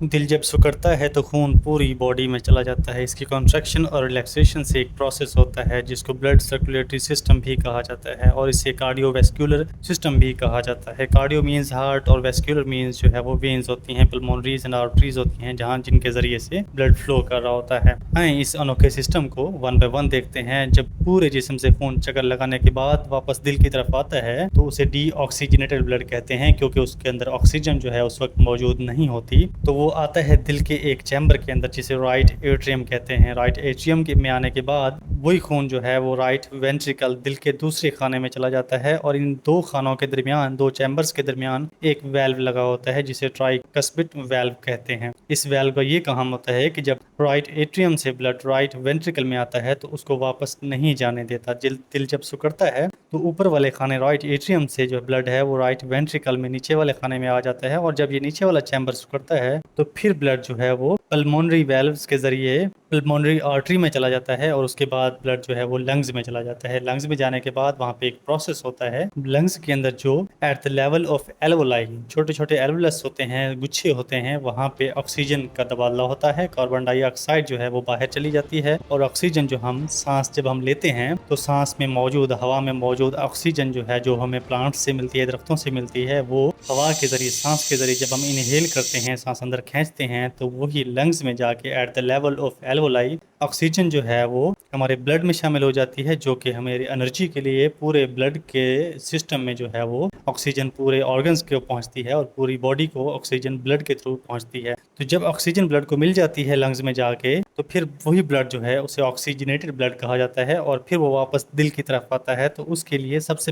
दिल जब सिकुड़ता है तो खून पूरी बॉडी में चला जाता है। इसकी कॉन्ट्रैक्शन और रिलैक्सेशन से एक प्रोसेस होता है जिसको ब्लड सर्कुलेटरी सिस्टम भी कहा जाता है और इसे कार्डियोवैस्कुलर सिस्टम भी कहा जाता है। कार्डियो मीन्स हार्ट और वैस्कुलर मीन्स जो है वो वेन्स होती हैं, पल्मोनरीज एंड आर्टरीज होती हैं जहाँ जिनके जरिए से ब्लड फ्लो कर रहा होता है। आए इस अनोखे सिस्टम को वन बाय वन देखते हैं। जब पूरे जिस्म से खून चक्कर लगाने के बाद वापस दिल की तरफ आता है तो उसे डीऑक्सीजनेटेड ब्लड कहते हैं, क्योंकि उसके अंदर ऑक्सीजन जो है उस वक्त मौजूद नहीं होती। तो वो आता है दिल के एक चैम्बर के अंदर जिसे राइट एट्रियम कहते हैं। राइट एट्रियम में आने के बाद वही खून जो है वो राइट वेंट्रिकल दिल के दूसरे खाने में चला जाता है और इन दो खानों के दरमियान, दो चैम्बर्स के दरमियान एक वेल्व लगा होता है जिसे ट्राइकस्पिड वेल्व कहते हैं। इस वेल्व का ये काम होता है कि जब राइट एट्रियम से ब्लड राइट वेंट्रिकल में आता है तो उसको वापस नहीं जाने देता। दिल जब सिकुड़ता है तो ऊपर वाले खाने राइट एट्रियम से जो ब्लड है वो राइट वेंट्रिकल में नीचे वाले खाने में आ जाता है और जब ये नीचे वाला चैम्बर सिकुड़ता है तो फिर ब्लड जो है वो पल्मोनरी वेल्व्स के जरिए पल्मोनरी आर्टरी में चला जाता है और उसके बाद ब्लड जो है वो लंग्स में चला जाता है। लंग्स में जाने के बाद वहाँ पे एक प्रोसेस होता है लंग्स के अंदर जो at the level of alveoli, छोटे छोटे एल्वुलस होते हैं, गुच्छे होते हैं, वहाँ पे ऑक्सीजन का तबादला होता है। कार्बन डाइऑक्साइड जो है वो बाहर चली जाती है और ऑक्सीजन जो हम सांस जब हम लेते हैं तो सांस में मौजूद, हवा में मौजूद ऑक्सीजन जो है, जो हमें प्लांट्स से मिलती है, दरख्तों से मिलती है, वो हवा के जरिए, सांस के जरिए जब हम इनहेल करते हैं, सांस अंदर खींचते हैं तो वही लंग्स में जाके at the level of alveoli oxygen जो है वो हमारे ब्लड में शामिल हो जाती है, जो कि हमारी एनर्जी के लिए पूरे ब्लड के सिस्टम में जो है वो ऑक्सीजन पूरे ऑर्गन्स को पहुंचती है और पूरी बॉडी को ऑक्सीजन ब्लड के थ्रू पहुंचती है। तो जब ऑक्सीजन ब्लड को मिल जाती है लंग्स में जाके तो फिर वही ब्लड जो है उसे ऑक्सीजनेटेड ब्लड कहा जाता है और फिर वो वापस दिल की तरफ आता है। तो उसके लिए सबसे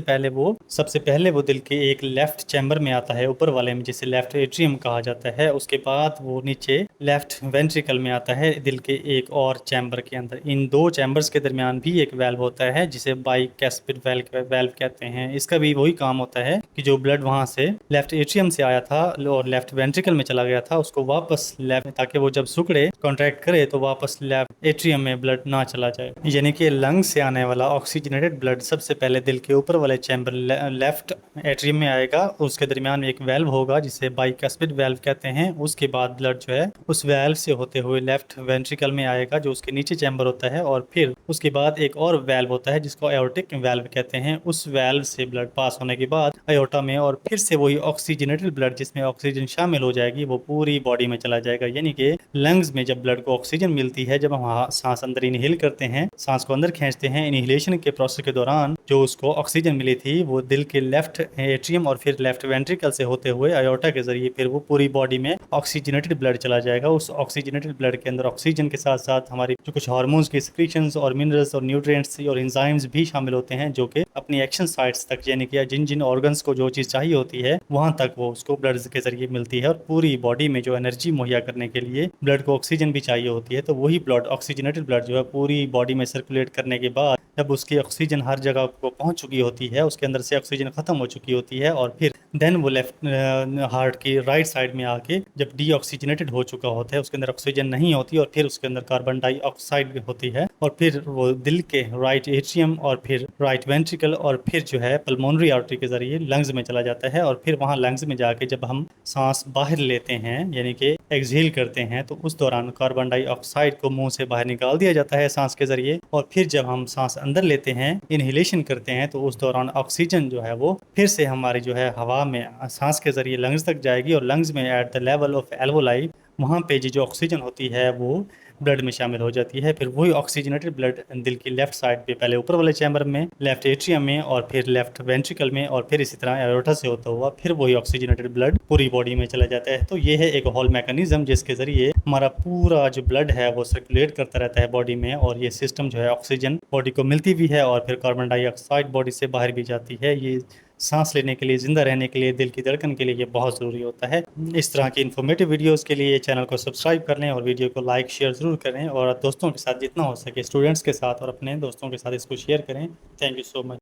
पहले वो दिल के एक लेफ्ट चैम्बर में आता है, ऊपर वाले में, जिसे लेफ्ट एट्रियम कहा जाता है। उसके बाद वो नीचे लेफ्ट वेंट्रिकल में आता है दिल के एक और चैम्बर के अंदर। इन दो चैम्बर्स के दरमियान भी एक वेल्व होता है जिसे बाइकैस्पिड वेल्व कहते हैं। इसका भी वही काम होता है कि जो ब्लड वहां से लेफ्ट एट्रियम से आया था और लेफ्ट वेंट्रिकल में चला गया था उसको वापस लेफ्ट, ताकि वो जब सिकुड़े, कॉन्ट्रैक्ट करे, तो वापस लेफ्ट एट्रियम में ब्लड ना चला जाए। यानी कि लंग्स से आने वाला ऑक्सीजनेटेड ब्लड सबसे पहले दिल के ऊपर वाले चैम्बर लेफ्ट एट्रियम में आएगा, उसके दरमियान एक वेल्व होगा जिसे बाइकैस्पिड वेल्व कहते हैं। उसके बाद ब्लड जो है उस वेल्व से होते हुए लेफ्ट वेंट्रिकल में आएगा जो उसके नीचे चैम्बर होता है और फिर उसके बाद एक और वेल्व होता है जिसको एओर्टिक वेल्व कहते हैं। उस वेल्व से ब्लड पास होने के बाद एओर्टा में और फिर से वही ऑक्सीजनेटेड ब्लड जिसमें ऑक्सीजन शामिल हो जाएगी वो पूरी बॉडी में चला जाएगा। यानी कि लंग्स में जब ब्लड को ऑक्सीजन मिलती है, जब हम सांस अंदर इनहेल करते हैं, सांस को अंदर खींचते हैं, इनहेलेशन के प्रोसेस के दौरान जो उसको ऑक्सीजन मिली थी वो दिल के लेफ्ट एट्रियम और फिर लेफ्ट वेंट्रिकल से होते हुए एओर्टा के जरिए फिर वो पूरी बॉडी में ऑक्सीजनेटेड ब्लड चला जाएगा। उस ऑक्सीजनेटेड ब्लड के अंदर ऑक्सीजन के साथ साथ हमारी जो कुछ हार्मोन्स की सिक्रीशंस और मिनरल्स और न्यूट्रिएंट्स और एंजाइम्स भी शामिल होते हैं जो कि अपनी एक्शन साइट्स तक, यानी कि जिन जिन ऑर्गन्स को जो चीज़ चाहिए होती है वहां तक वो उसको ब्लड के जरिए मिलती है। और पूरी बॉडी में जो एनर्जी मुहैया करने के लिए ब्लड को ऑक्सीजन भी चाहिए होती है, तो वही ब्लड, ऑक्सीजनेटेड ब्लड जो है पूरी बॉडी में सर्कुलेट करने के बाद जब उसकी ऑक्सीजन हर जगह को पहुंच चुकी होती है, उसके अंदर से ऑक्सीजन खत्म हो चुकी होती है और फिर देन वो लेफ्ट हार्ट की राइट साइड में आके जब डीऑक्सीजनेटेड हो चुका होता है, उसके अंदर ऑक्सीजन नहीं होती और फिर उसके अंदर कार्बन डाइऑक्साइड होती है और फिर वो दिल के राइट एट्रियम और फिर राइट वेंट्रिकल और फिर जो है पल्मोनरी आर्टरी के जरिए लंग्स में चला जाता है और फिर वहाँ लंग्स में जाके जब हम सांस बाहर लेते हैं, यानी कि एक्सहेल करते हैं, तो उस दौरान कार्बन डाइऑक्साइड को मुंह से बाहर निकाल दिया जाता है सांस के जरिए और फिर जब हम सांस अंदर लेते हैं, इनहेलेशन करते हैं, तो उस दौरान ऑक्सीजन जो है वो फिर से हमारी जो है हवा में सांस के जरिए लंग्स तक जाएगी और लंग्स में at the level of alveoli वहाँ पे जो ऑक्सीजन होती है वो ब्लड में शामिल हो जाती है। फिर वही ऑक्सीजनेटेड ब्लड दिल की लेफ्ट साइड पे, पहले ऊपर वाले चैम्बर में, लेफ्ट एट्रियम में और फिर लेफ्ट वेंट्रिकल में और फिर इसी तरह एओर्टा से होता हुआ फिर वही ऑक्सीजनेटेड ब्लड पूरी बॉडी में चला जाता है। तो ये है एक होल मैकेनिज्म जिसके जरिए हमारा पूरा जो ब्लड है वो सर्कुलेट करता रहता है बॉडी में और ये सिस्टम जो है ऑक्सीजन बॉडी को मिलती भी है और फिर कार्बन डाइऑक्साइड बॉडी से बाहर भी जाती है। ये सांस लेने के लिए, जिंदा रहने के लिए, दिल की धड़कन के लिए ये बहुत ज़रूरी होता है। इस तरह की इन्फॉर्मेटिव वीडियोस के लिए चैनल को सब्सक्राइब कर लें और वीडियो को लाइक शेयर ज़रूर करें और दोस्तों के साथ जितना हो सके, स्टूडेंट्स के साथ और अपने दोस्तों के साथ इसको शेयर करें। Thank you so much.